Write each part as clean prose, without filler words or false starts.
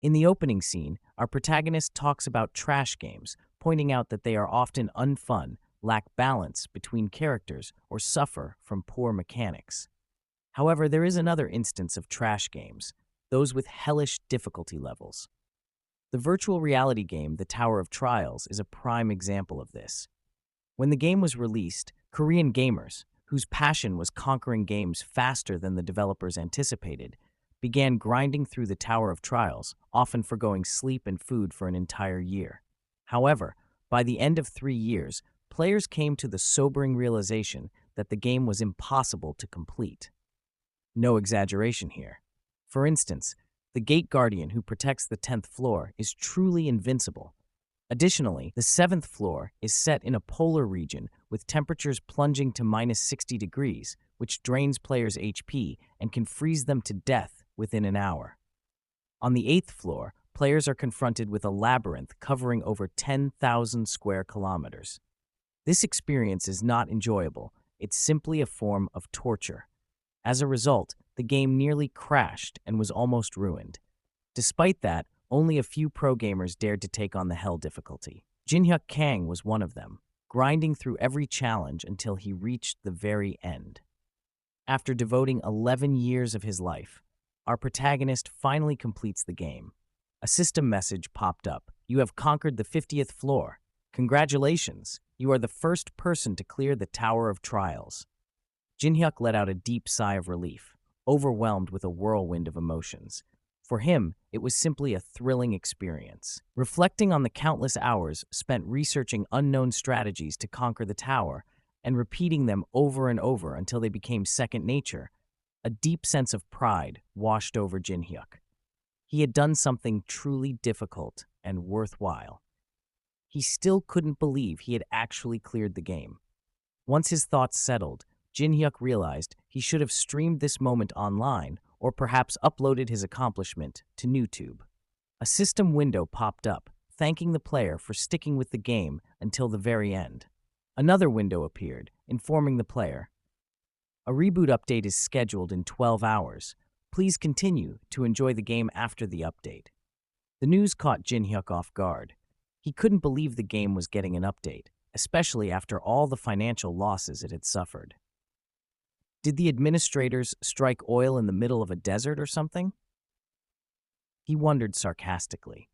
In the opening scene, our protagonist talks about trash games, pointing out that they are often unfun, lack balance between characters, or suffer from poor mechanics. However, there is another instance of trash games, those with hellish difficulty levels. The virtual reality game The Tower of Trials is a prime example of this. When the game was released, Korean gamers, whose passion was conquering games faster than the developers anticipated, began grinding through the Tower of Trials, often forgoing sleep and food for an entire year. However, by the end of 3 years, players came to the sobering realization that the game was impossible to complete. No exaggeration here. For instance, the gate guardian who protects the 10th floor is truly invincible. Additionally, the 7th floor is set in a polar region with temperatures plunging to -60 degrees, which drains players' HP and can freeze them to death within an hour. On the 8th floor, players are confronted with a labyrinth covering over 10,000 square kilometers. This experience is not enjoyable, it's simply a form of torture. As a result, the game nearly crashed and was almost ruined. Despite that, only a few pro gamers dared to take on the hell difficulty. Jinhyuk Kang was one of them, grinding through every challenge until he reached the very end. After devoting 11 years of his life, our protagonist finally completes the game. A system message popped up. You have conquered the 50th floor. Congratulations, you are the first person to clear the Tower of Trials. Jinhyuk let out a deep sigh of relief, overwhelmed with a whirlwind of emotions. For him, it was simply a thrilling experience. Reflecting on the countless hours spent researching unknown strategies to conquer the tower and repeating them over and over until they became second nature, a deep sense of pride washed over Jinhyuk. He had done something truly difficult and worthwhile. He still couldn't believe he had actually cleared the game. Once his thoughts settled, Jinhyuk realized he should have streamed this moment online or perhaps uploaded his accomplishment to YouTube. A system window popped up, thanking the player for sticking with the game until the very end. Another window appeared, informing the player, "A reboot update is scheduled in 12 hours. Please continue to enjoy the game after the update." The news caught Jinhyuk off guard. He couldn't believe the game was getting an update, especially after all the financial losses it had suffered. Did the administrators strike oil in the middle of a desert or something? He wondered sarcastically.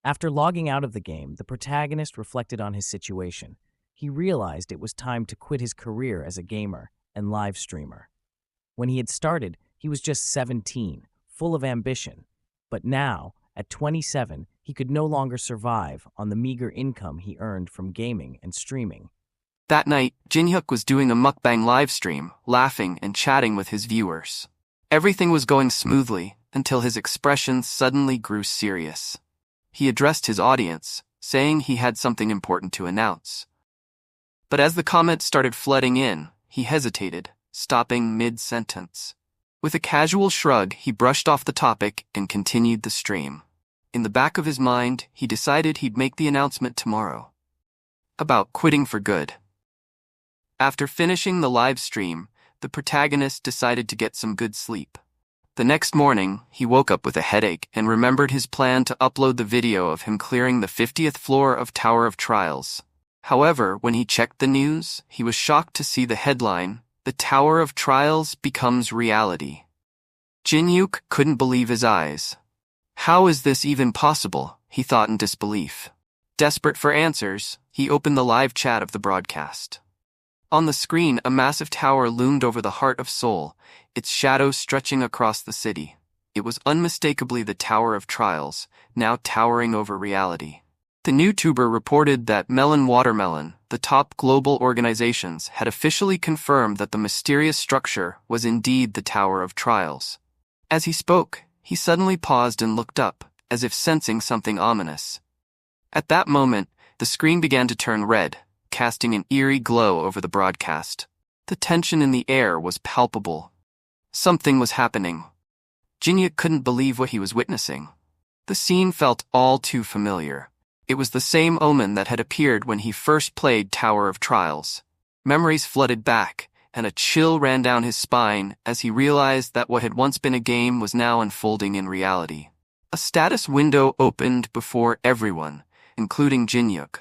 After logging out of the game, the protagonist reflected on his situation. He realized it was time to quit his career as a gamer and live streamer. When he had started, he was just 17, full of ambition. But now, at 27, he could no longer survive on the meager income he earned from gaming and streaming. That night, Jinhyuk was doing a mukbang livestream, laughing and chatting with his viewers. Everything was going smoothly until his expressions suddenly grew serious. He addressed his audience, saying he had something important to announce. But as the comments started flooding in, he hesitated, stopping mid-sentence. With a casual shrug, he brushed off the topic and continued the stream. In the back of his mind, he decided he'd make the announcement tomorrow. About quitting for good. After finishing the live stream, the protagonist decided to get some good sleep. The next morning, he woke up with a headache and remembered his plan to upload the video of him clearing the 50th floor of Tower of Trials. However, when he checked the news, he was shocked to see the headline, "The Tower of Trials becomes reality." Jinhyuk couldn't believe his eyes. How is this even possible? He thought in disbelief. Desperate for answers, he opened the live chat of the broadcast. On the screen, a massive tower loomed over the heart of Seoul, its shadow stretching across the city. It was unmistakably the Tower of Trials, now towering over reality. The YouTuber reported that Melon Watermelon, the top global organizations, had officially confirmed that the mysterious structure was indeed the Tower of Trials. As he spoke, he suddenly paused and looked up, as if sensing something ominous. At that moment, the screen began to turn red, casting an eerie glow over the broadcast. The tension in the air was palpable. Something was happening. Jinhyuk couldn't believe what he was witnessing. The scene felt all too familiar. It was the same omen that had appeared when he first played Tower of Trials. Memories flooded back, and a chill ran down his spine as he realized that what had once been a game was now unfolding in reality. A status window opened before everyone, including Jinhyuk.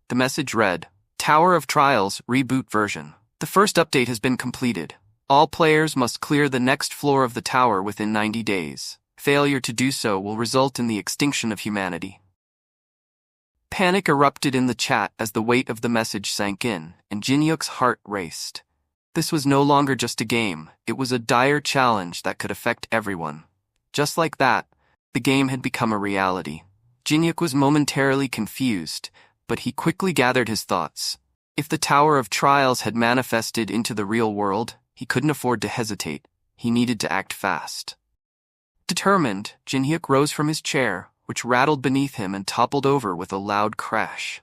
The message read, Tower of Trials Reboot Version. The first update has been completed. All players must clear the next floor of the tower within 90 days. Failure to do so will result in the extinction of humanity. Panic erupted in the chat as the weight of the message sank in, and Jinhyuk's heart raced. This was no longer just a game, it was a dire challenge that could affect everyone. Just like that, the game had become a reality. Jinhyuk was momentarily confused, but he quickly gathered his thoughts. If the Tower of Trials had manifested into the real world, he couldn't afford to hesitate. He needed to act fast. Determined, Jinhyuk rose from his chair, which rattled beneath him and toppled over with a loud crash.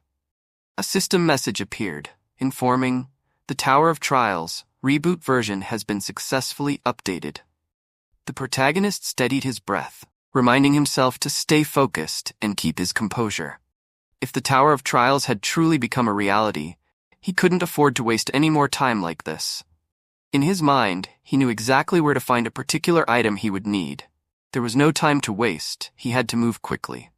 A system message appeared, informing, the Tower of Trials reboot version has been successfully updated. The protagonist steadied his breath, reminding himself to stay focused and keep his composure. If the Tower of Trials had truly become a reality, he couldn't afford to waste any more time like this. In his mind, he knew exactly where to find a particular item he would need. There was no time to waste, he had to move quickly.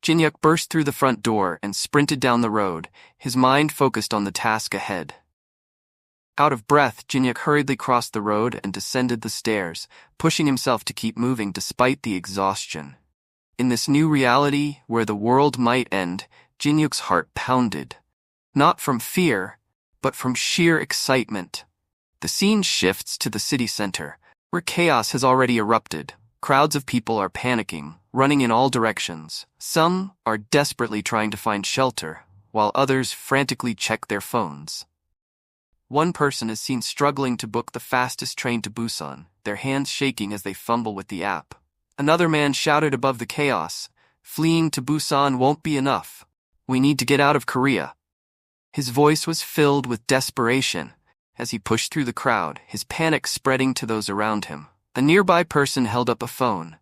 Jinhyuk burst through the front door and sprinted down the road, his mind focused on the task ahead. Out of breath, Jinhyuk hurriedly crossed the road and descended the stairs, pushing himself to keep moving despite the exhaustion. In this new reality, where the world might end, Jinhyuk's heart pounded. Not from fear, but from sheer excitement. The scene shifts to the city center, where chaos has already erupted. Crowds of people are panicking, running in all directions. Some are desperately trying to find shelter, while others frantically check their phones. One person is seen struggling to book the fastest train to Busan, their hands shaking as they fumble with the app. Another man shouted above the chaos, "Fleeing to Busan won't be enough. We need to get out of Korea." His voice was filled with desperation. As he pushed through the crowd, his panic spreading to those around him. A nearby person held up a phone,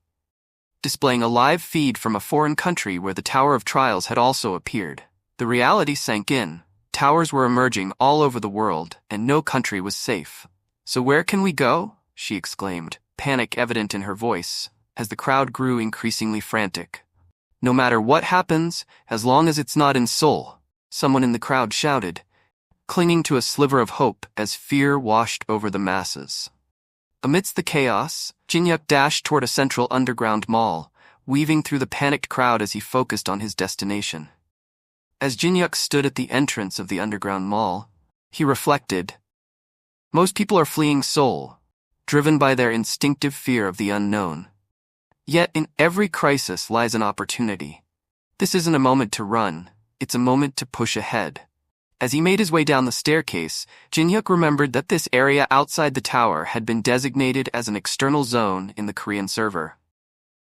displaying a live feed from a foreign country where the Tower of Trials had also appeared. The reality sank in. Towers were emerging all over the world, and no country was safe. "So where can we go?" she exclaimed, panic evident in her voice, as the crowd grew increasingly frantic. "No matter what happens, as long as it's not in Seoul," someone in the crowd shouted, clinging to a sliver of hope as fear washed over the masses. Amidst the chaos, Jinhyuk dashed toward a central underground mall, weaving through the panicked crowd as he focused on his destination. As Jinhyuk stood at the entrance of the underground mall, he reflected, most people are fleeing Seoul, driven by their instinctive fear of the unknown. Yet in every crisis lies an opportunity. This isn't a moment to run, it's a moment to push ahead. As he made his way down the staircase, Jinhyuk remembered that this area outside the tower had been designated as an external zone in the Korean server.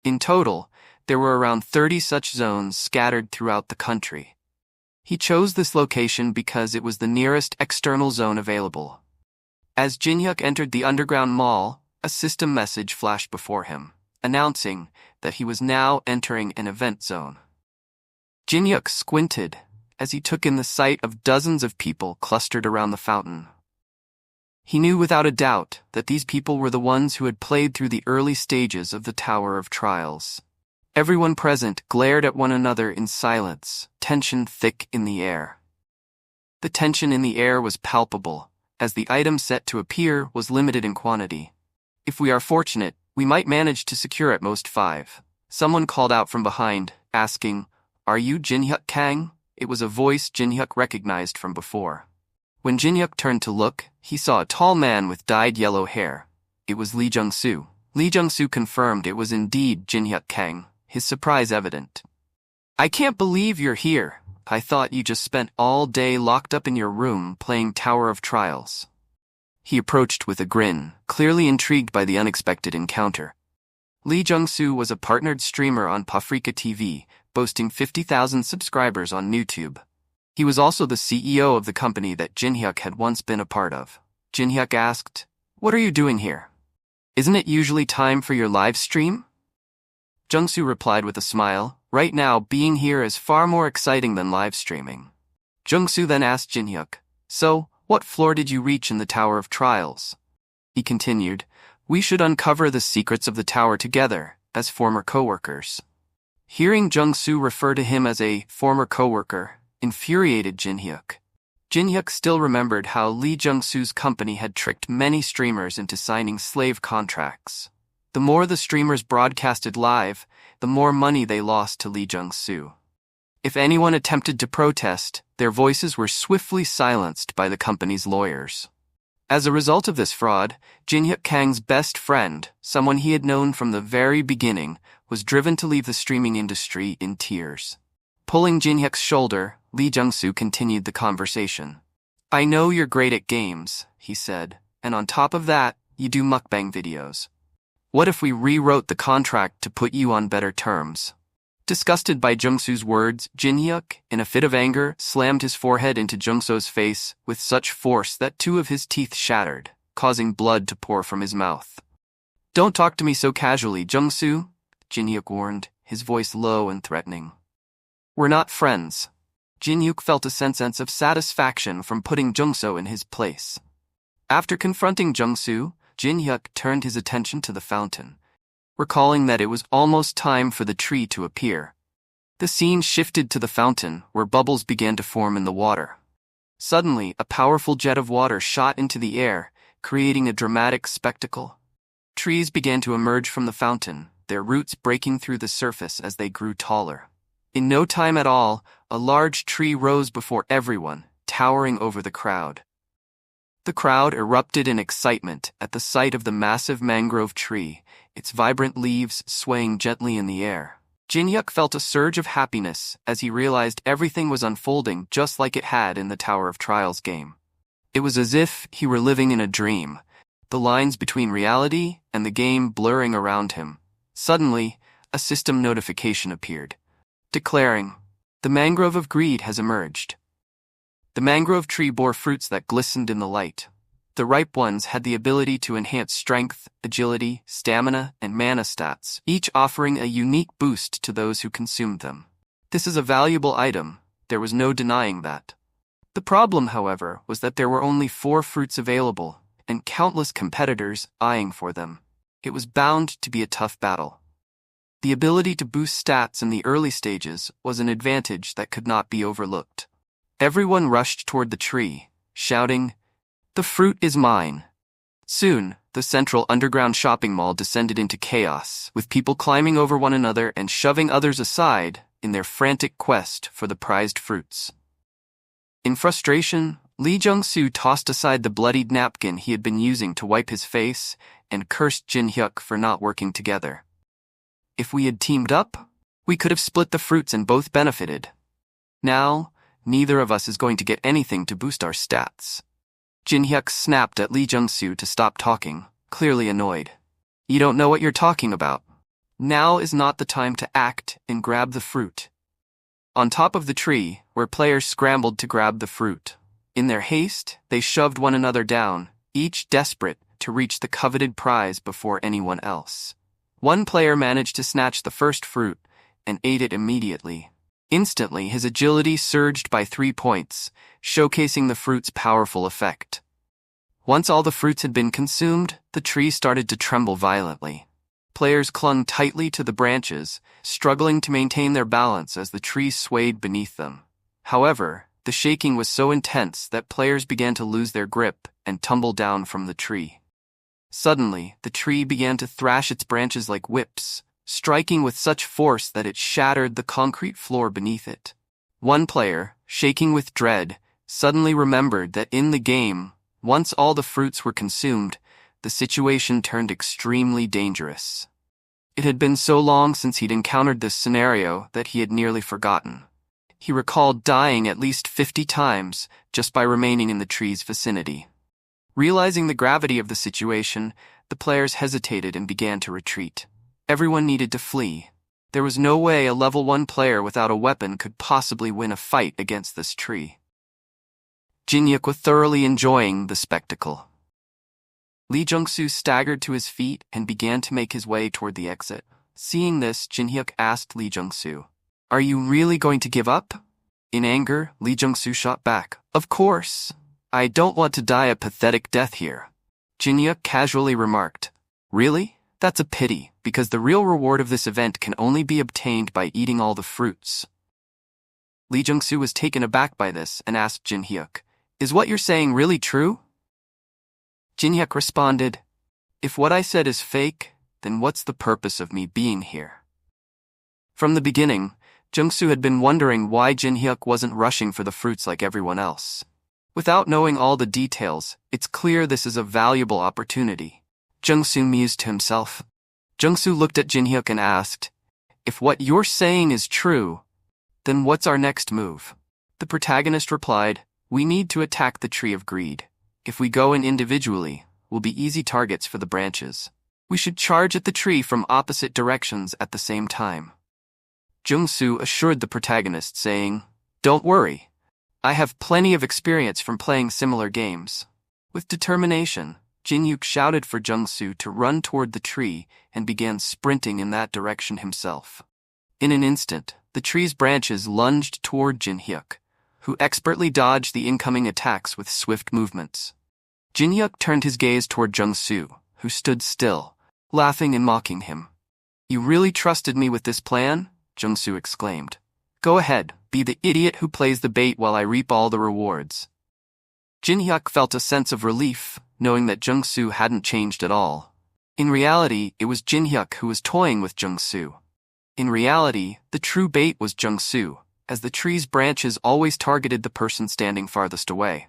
In total, there were around 30 such zones scattered throughout the country. He chose this location because it was the nearest external zone available. As Jinhyuk entered the underground mall, a system message flashed before him, announcing that he was now entering an event zone. Jinhyuk squinted as he took in the sight of dozens of people clustered around the fountain. He knew without a doubt that these people were the ones who had played through the early stages of the Tower of Trials. Everyone present glared at one another in silence, tension thick in the air. The tension in the air was palpable, as the item set to appear was limited in quantity. "If we are fortunate, we might manage to secure at most 5. Someone called out from behind, asking, "Are you Jinhyuk Kang?" It was a voice Jinhyuk recognized from before. When Jinhyuk turned to look, he saw a tall man with dyed yellow hair. It was Lee Jung-soo. Lee Jung-soo confirmed it was indeed Jinhyuk Kang, his surprise evident. "I can't believe you're here. I thought you just spent all day locked up in your room playing Tower of Trials." He approached with a grin, clearly intrigued by the unexpected encounter. Lee Jung-soo was a partnered streamer on Pafrika TV, boasting 50,000 subscribers on YouTube. He was also the CEO of the company that Jinhyuk had once been a part of. Jinhyuk asked, "What are you doing here? Isn't it usually time for your live stream?" Jung-soo replied with a smile, "Right now, being here is far more exciting than live streaming." Jung-soo then asked Jinhyuk, "So, what floor did you reach in the Tower of Trials?" He continued, "We should uncover the secrets of the tower together, as former coworkers. Hearing Jung-soo refer to him as a former coworker infuriated Jin-hyuk. Jin-hyuk still remembered how Lee Jung-soo's company had tricked many streamers into signing slave contracts. The more the streamers broadcasted live, the more money they lost to Lee Jung-soo. If anyone attempted to protest, their voices were swiftly silenced by the company's lawyers. As a result of this fraud, Jin-hyuk Kang's best friend, someone he had known from the very beginning, was driven to leave the streaming industry in tears. Pulling Jin-hyuk's shoulder, Lee Jung-soo continued the conversation. "I know you're great at games," he said, "and on top of that, you do mukbang videos. What if we rewrote the contract to put you on better terms?" Disgusted by Jung-soo's words, Jin-hyuk, in a fit of anger, slammed his forehead into Jung-soo's face with such force that 2 of his teeth shattered, causing blood to pour from his mouth. "Don't talk to me so casually, Jung-soo," Jin-hyuk warned, his voice low and threatening. "We're not friends." Jin-hyuk felt a sense of satisfaction from putting Jung-soo in his place. After confronting Jung-soo, Jin-hyuk turned his attention to the fountain, recalling that it was almost time for the tree to appear. The scene shifted to the fountain, where bubbles began to form in the water. Suddenly, a powerful jet of water shot into the air, creating a dramatic spectacle. Trees began to emerge from the fountain, their roots breaking through the surface as they grew taller. In no time at all, a large tree rose before everyone, towering over the crowd. The crowd erupted in excitement at the sight of the massive mangrove tree, its vibrant leaves swaying gently in the air. Jin-hyuk felt a surge of happiness as he realized everything was unfolding just like it had in the Tower of Trials game. It was as if he were living in a dream, the lines between reality and the game blurring around him. Suddenly, a system notification appeared, declaring, "The mangrove of greed has emerged." The mangrove tree bore fruits that glistened in the light. The ripe ones had the ability to enhance strength, agility, stamina, and mana stats, each offering a unique boost to those who consumed them. This is a valuable item, there was no denying that. The problem, however, was that there were only 4 fruits available, and countless competitors eyeing for them. It was bound to be a tough battle. The ability to boost stats in the early stages was an advantage that could not be overlooked. Everyone rushed toward the tree, shouting, "The fruit is mine." Soon, the central underground shopping mall descended into chaos, with people climbing over one another and shoving others aside in their frantic quest for the prized fruits. In frustration, Lee Jung-soo tossed aside the bloodied napkin he had been using to wipe his face and cursed Jin-hyuk for not working together. "If we had teamed up, we could have split the fruits and both benefited. Now, neither of us is going to get anything to boost our stats." Jin-hyuk snapped at Lee Jung-soo to stop talking, clearly annoyed. "You don't know what you're talking about. Now is not the time to act and grab the fruit." On top of the tree, where players scrambled to grab the fruit. In their haste, they shoved one another down, each desperate to reach the coveted prize before anyone else. One player managed to snatch the first fruit and ate it immediately. Instantly, his agility surged by 3 points, showcasing the fruit's powerful effect. Once all the fruits had been consumed, the tree started to tremble violently. Players clung tightly to the branches, struggling to maintain their balance as the tree swayed beneath them. However, the shaking was so intense that players began to lose their grip and tumble down from the tree. Suddenly, the tree began to thrash its branches like whips, striking with such force that it shattered the concrete floor beneath it. One player, shaking with dread, suddenly remembered that in the game, once all the fruits were consumed, the situation turned extremely dangerous. It had been so long since he'd encountered this scenario that he had nearly forgotten. He recalled dying at least 50 times just by remaining in the tree's vicinity. Realizing the gravity of the situation, the players hesitated and began to retreat. Everyone needed to flee. There was no way a level 1 player without a weapon could possibly win a fight against this tree. Jin-hyuk was thoroughly enjoying the spectacle. Lee Jung-soo staggered to his feet and began to make his way toward the exit. Seeing this, Jin-hyuk asked Lee Jung-soo, "Are you really going to give up?" In anger, Lee Jung-soo shot back, "Of course. I don't want to die a pathetic death here." Jin-hyuk casually remarked, "Really? That's a pity. because the real reward of this event can only be obtained by eating all the fruits. Lee Jung-soo was taken aback by this and asked Jin Hyuk, "Is what you're saying really true?" Jin Hyuk responded, "If what I said is fake, then what's the purpose of me being here?" From the beginning, Jung-soo had been wondering why Jin Hyuk wasn't rushing for the fruits like everyone else. Without knowing all the details, it's clear this is a valuable opportunity. Jung-soo mused to himself. Jung-soo looked at Jin Hyuk and asked, "If what you're saying is true, then what's our next move?" The protagonist replied, "We need to attack the Tree of Greed. If we go in individually, we'll be easy targets for the branches. We should charge at the tree from opposite directions at the same time." Jung-soo assured the protagonist, saying, "Don't worry. I have plenty of experience from playing similar games." With determination, Jin Hyuk shouted for Jung-soo to run toward the tree and began sprinting in that direction himself. In an instant, the tree's branches lunged toward Jin Hyuk, who expertly dodged the incoming attacks with swift movements. Jin Hyuk turned his gaze toward Jung-soo, who stood still, laughing and mocking him. "You really trusted me with this plan?" Jung-soo exclaimed. "Go ahead, be the idiot who plays the bait while I reap all the rewards." Jin Hyuk felt a sense of relief, knowing that Jung-soo hadn't changed at all. In reality, it was Jin Hyuk who was toying with Jung-soo. In reality, the true bait was Jung-soo, as the tree's branches always targeted the person standing farthest away.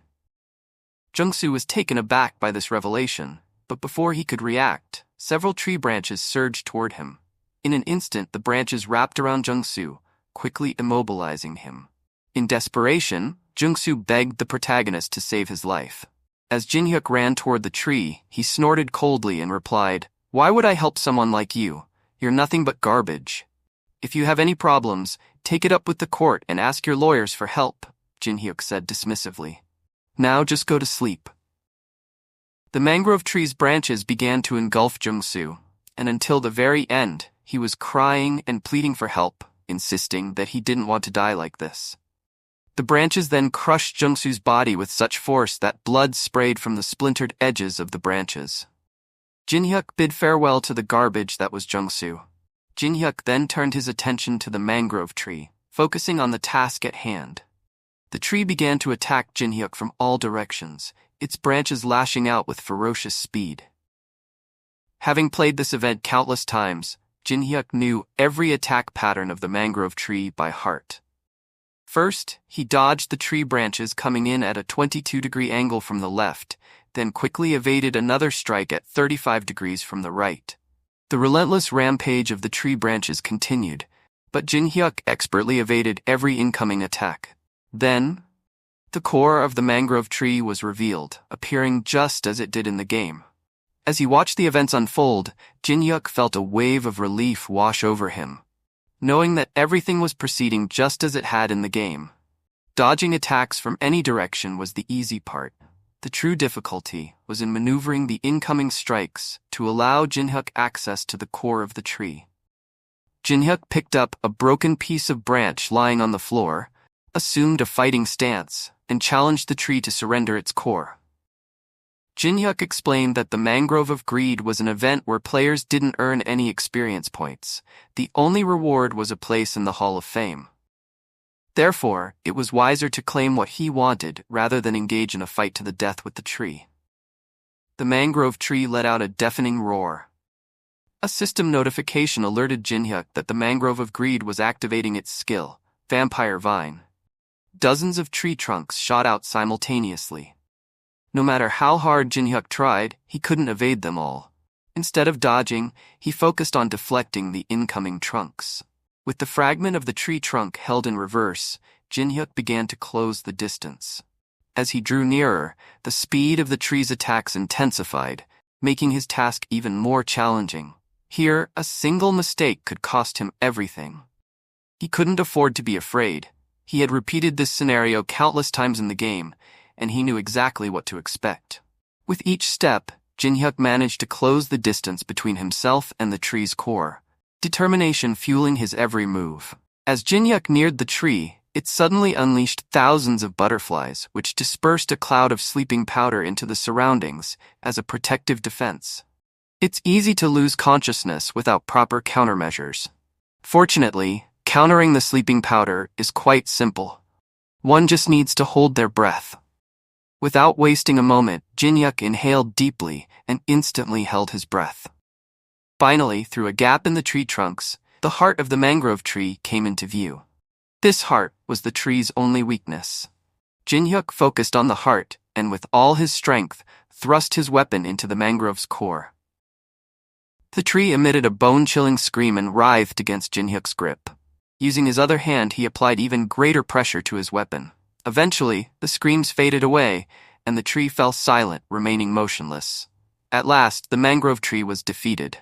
Jung-soo was taken aback by this revelation, but before he could react, several tree branches surged toward him. In an instant, the branches wrapped around Jung-soo, quickly immobilizing him. In desperation, Jung-soo begged the protagonist to save his life. As Jin Hyuk ran toward the tree, he snorted coldly and replied, "Why would I help someone like you? You're nothing but garbage. If you have any problems, take it up with the court and ask your lawyers for help," Jin Hyuk said dismissively. "Now just go to sleep." The mangrove tree's branches began to engulf Jung-soo, and until the very end, he was crying and pleading for help, insisting that he didn't want to die like this. The branches then crushed Jung-soo's body with such force that blood sprayed from the splintered edges of the branches. Jin Hyuk bid farewell to the garbage that was Jung-soo. Jin Hyuk then turned his attention to the mangrove tree, focusing on the task at hand. The tree began to attack Jin Hyuk from all directions, its branches lashing out with ferocious speed. Having played this event countless times, Jin Hyuk knew every attack pattern of the mangrove tree by heart. First, he dodged the tree branches coming in at a 22-degree angle from the left, then quickly evaded another strike at 35 degrees from the right. The relentless rampage of the tree branches continued, but Jin Hyuk expertly evaded every incoming attack. Then, the core of the mangrove tree was revealed, appearing just as it did in the game. As he watched the events unfold, Jin Hyuk felt a wave of relief wash over him, knowing that everything was proceeding just as it had in the game. Dodging attacks from any direction was the easy part. The true difficulty was in maneuvering the incoming strikes to allow Jin Hyuk access to the core of the tree. Jin Hyuk picked up a broken piece of branch lying on the floor, assumed a fighting stance, and challenged the tree to surrender its core. Jin Hyuk explained that the Mangrove of Greed was an event where players didn't earn any experience points. The only reward was a place in the Hall of Fame. Therefore, it was wiser to claim what he wanted rather than engage in a fight to the death with the tree. The mangrove tree let out a deafening roar. A system notification alerted Jin Hyuk that the Mangrove of Greed was activating its skill, Vampire Vine. Dozens of tree trunks shot out simultaneously. No matter how hard Jin Hyuk tried, he couldn't evade them all. Instead of dodging, he focused on deflecting the incoming trunks. With the fragment of the tree trunk held in reverse, Jin Hyuk began to close the distance. As he drew nearer, the speed of the tree's attacks intensified, making his task even more challenging. Here, a single mistake could cost him everything. He couldn't afford to be afraid. He had repeated this scenario countless times in the game, and he knew exactly what to expect. With each step, Jin Hyuk managed to close the distance between himself and the tree's core, determination fueling his every move. As Jin Hyuk neared the tree, it suddenly unleashed thousands of butterflies, which dispersed a cloud of sleeping powder into the surroundings as a protective defense. It's easy to lose consciousness without proper countermeasures. Fortunately, countering the sleeping powder is quite simple. One just needs to hold their breath. Without wasting a moment, Jinhyuk inhaled deeply and instantly held his breath. Finally, through a gap in the tree trunks, the heart of the mangrove tree came into view. This heart was the tree's only weakness. Jinhyuk focused on the heart and with all his strength thrust his weapon into the mangrove's core. The tree emitted a bone-chilling scream and writhed against Jinhyuk's grip. Using his other hand, he applied even greater pressure to his weapon. Eventually, the screams faded away, and the tree fell silent, remaining motionless. At last, the mangrove tree was defeated.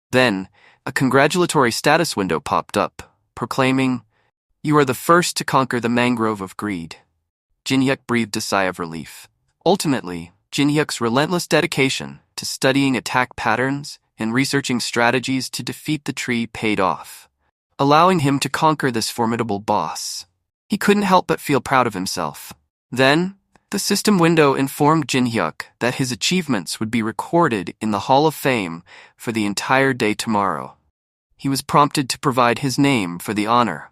Then, a congratulatory status window popped up, proclaiming, "You are the first to conquer the mangrove of greed." Jinhyuk breathed a sigh of relief. Ultimately, Jinhyuk's relentless dedication to studying attack patterns and researching strategies to defeat the tree paid off, allowing him to conquer this formidable boss. He couldn't help but feel proud of himself. Then, the system window informed Jinhyuk that his achievements would be recorded in the Hall of Fame for the entire day tomorrow. He was prompted to provide his name for the honor.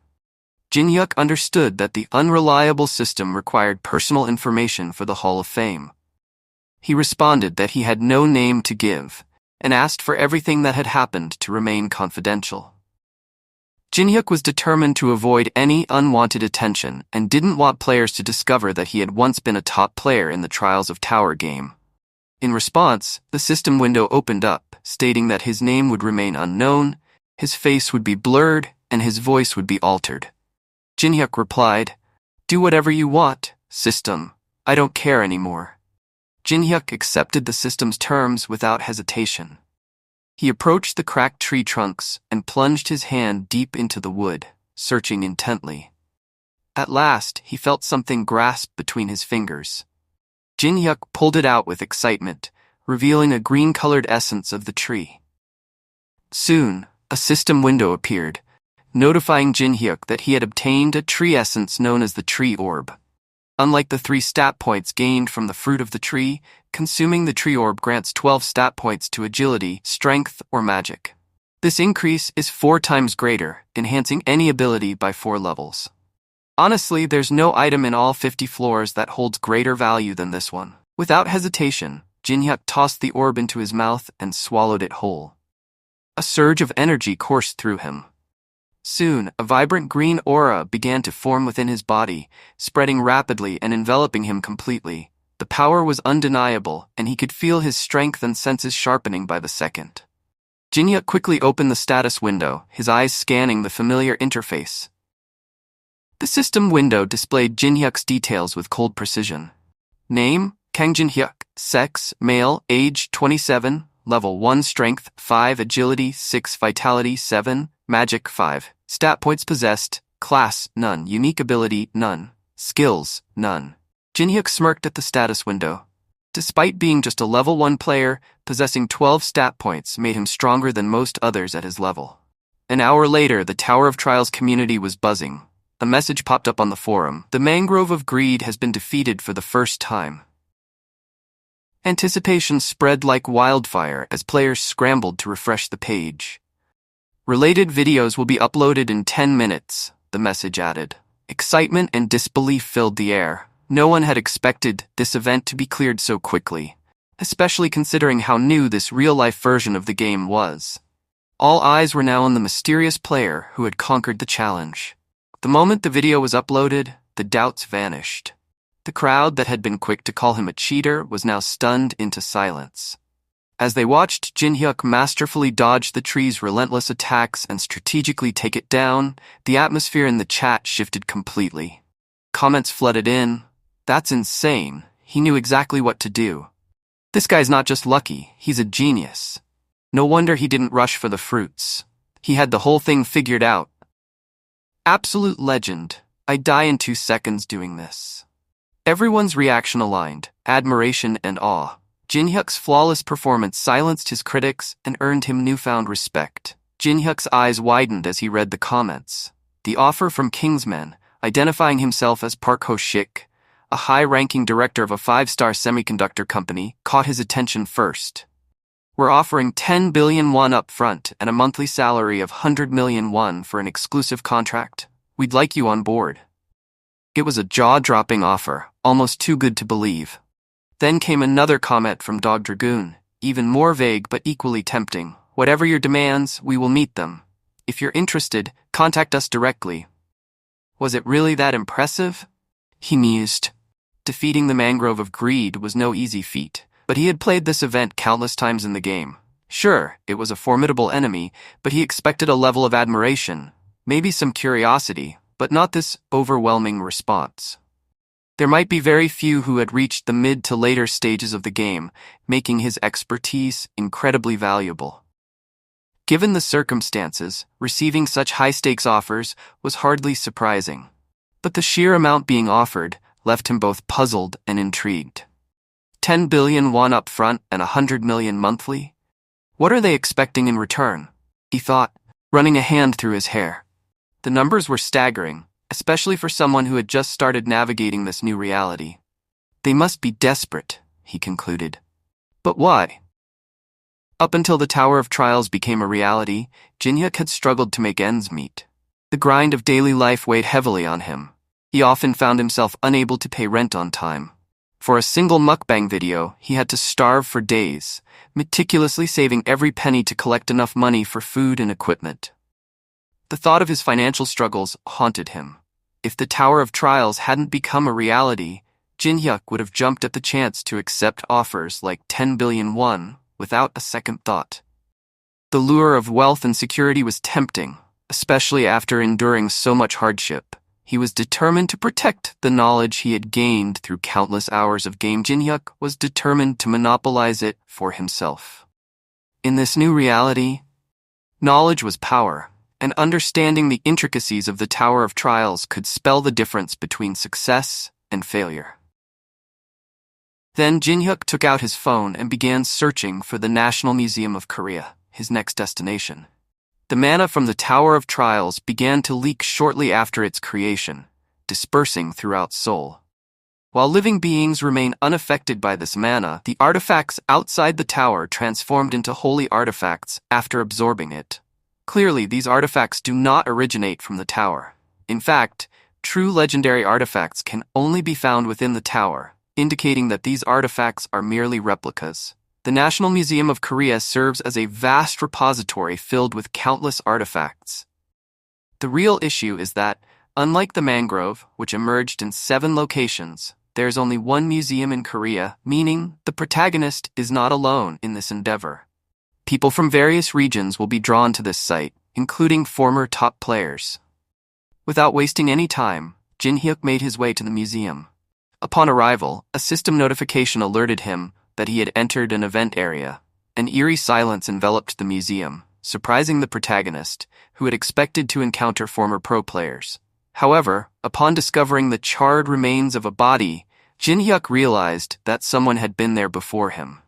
Jinhyuk understood that the unreliable system required personal information for the Hall of Fame. He responded that he had no name to give, and asked for everything that had happened to remain confidential. Jinhyuk was determined to avoid any unwanted attention and didn't want players to discover that he had once been a top player in the Trials of Tower game. In response, the system window opened up, stating that his name would remain unknown, his face would be blurred, and his voice would be altered. Jinhyuk replied, "Do whatever you want, system. I don't care anymore." Jinhyuk accepted the system's terms without hesitation. He approached the cracked tree trunks and plunged his hand deep into the wood, searching intently. At last, he felt something grasp between his fingers. Jinhyuk pulled it out with excitement, revealing a green-colored essence of the tree. Soon, a system window appeared, notifying Jinhyuk that he had obtained a tree essence known as the tree orb. Unlike the 3 stat points gained from the fruit of the tree, consuming the tree orb grants 12 stat points to agility, strength, or magic. This increase is 4 times greater, enhancing any ability by 4 levels. Honestly, there's no item in all 50 floors that holds greater value than this one. Without hesitation, Jinhyuk tossed the orb into his mouth and swallowed it whole. A surge of energy coursed through him. Soon, a vibrant green aura began to form within his body, spreading rapidly and enveloping him completely. The power was undeniable, and he could feel his strength and senses sharpening by the second. Jinhyuk quickly opened the status window, his eyes scanning the familiar interface. The system window displayed Jinhyuk's details with cold precision. Name, Kang Jinhyuk. Sex, male, age 27, level 1 strength, 5 agility, 6 vitality, 7, magic 5. Stat points possessed, class, none. Unique ability, none. Skills, none. Jinhyuk smirked at the status window. Despite being just a level 1 player, possessing 12 stat points made him stronger than most others at his level. An hour later, the Tower of Trials community was buzzing. A message popped up on the forum. The Mangrove of Greed has been defeated for the first time. Anticipation spread like wildfire as players scrambled to refresh the page. Related videos will be uploaded in 10 minutes, the message added. Excitement and disbelief filled the air. No one had expected this event to be cleared so quickly, especially considering how new this real-life version of the game was. All eyes were now on the mysterious player who had conquered the challenge. The moment the video was uploaded, the doubts vanished. The crowd that had been quick to call him a cheater was now stunned into silence. As they watched Jinhyuk masterfully dodge the tree's relentless attacks and strategically take it down, the atmosphere in the chat shifted completely. Comments flooded in. "That's insane. He knew exactly what to do. This guy's not just lucky, he's a genius. No wonder he didn't rush for the fruits. He had the whole thing figured out. Absolute legend. I'd die in 2 seconds doing this." Everyone's reaction aligned, admiration and awe. Jinhyuk's flawless performance silenced his critics and earned him newfound respect. Jinhyuk's eyes widened as he read the comments. The offer from Kingsman, identifying himself as Park Ho-shik, a high-ranking director of a 5-star semiconductor company, caught his attention first. We're offering 10 billion won up front and a monthly salary of 100 million won for an exclusive contract. We'd like you on board. It was a jaw-dropping offer, almost too good to believe. Then came another comment from Dog Dragoon, even more vague but equally tempting. Whatever your demands, we will meet them. If you're interested, contact us directly. Was it really that impressive? He mused. Defeating the Mangrove of Greed was no easy feat, but he had played this event countless times in the game. Sure, it was a formidable enemy, but he expected a level of admiration, maybe some curiosity, but not this overwhelming response. There might be very few who had reached the mid to later stages of the game, making his expertise incredibly valuable. Given the circumstances, receiving such high-stakes offers was hardly surprising. But the sheer amount being offered left him both puzzled and intrigued. 10 billion won up front and 100 million monthly? What are they expecting in return? He thought, running a hand through his hair. The numbers were staggering, especially for someone who had just started navigating this new reality. They must be desperate, he concluded. But why? Up until the Tower of Trials became a reality, Jinhyuk had struggled to make ends meet. The grind of daily life weighed heavily on him. He often found himself unable to pay rent on time. For a single mukbang video, he had to starve for days, meticulously saving every penny to collect enough money for food and equipment. The thought of his financial struggles haunted him. If the Tower of Trials hadn't become a reality, Jinhyuk would have jumped at the chance to accept offers like 10 billion won without a second thought. The lure of wealth and security was tempting, especially after enduring so much hardship. He was determined to protect the knowledge he had gained through countless hours of game. Jinhyuk was determined to monopolize it for himself. In this new reality, knowledge was power, and understanding the intricacies of the Tower of Trials could spell the difference between success and failure. Then Jinhyuk took out his phone and began searching for the National Museum of Korea, his next destination. The mana from the Tower of Trials began to leak shortly after its creation, dispersing throughout Seoul. While living beings remain unaffected by this mana, the artifacts outside the tower transformed into holy artifacts after absorbing it. Clearly, these artifacts do not originate from the tower. In fact, true legendary artifacts can only be found within the tower, indicating that these artifacts are merely replicas. The National Museum of Korea serves as a vast repository filled with countless artifacts. The real issue is that, unlike the Mangrove, which emerged in 7 locations, there's only one museum in Korea, meaning the protagonist is not alone in this endeavor. People from various regions will be drawn to this site, including former top players. Without wasting any time, Jinhyuk made his way to the museum. Upon arrival, a system notification alerted him that he had entered an event area. An eerie silence enveloped the museum, surprising the protagonist, who had expected to encounter former pro players. However, upon discovering the charred remains of a body, Jinhyuk realized that someone had been there before him.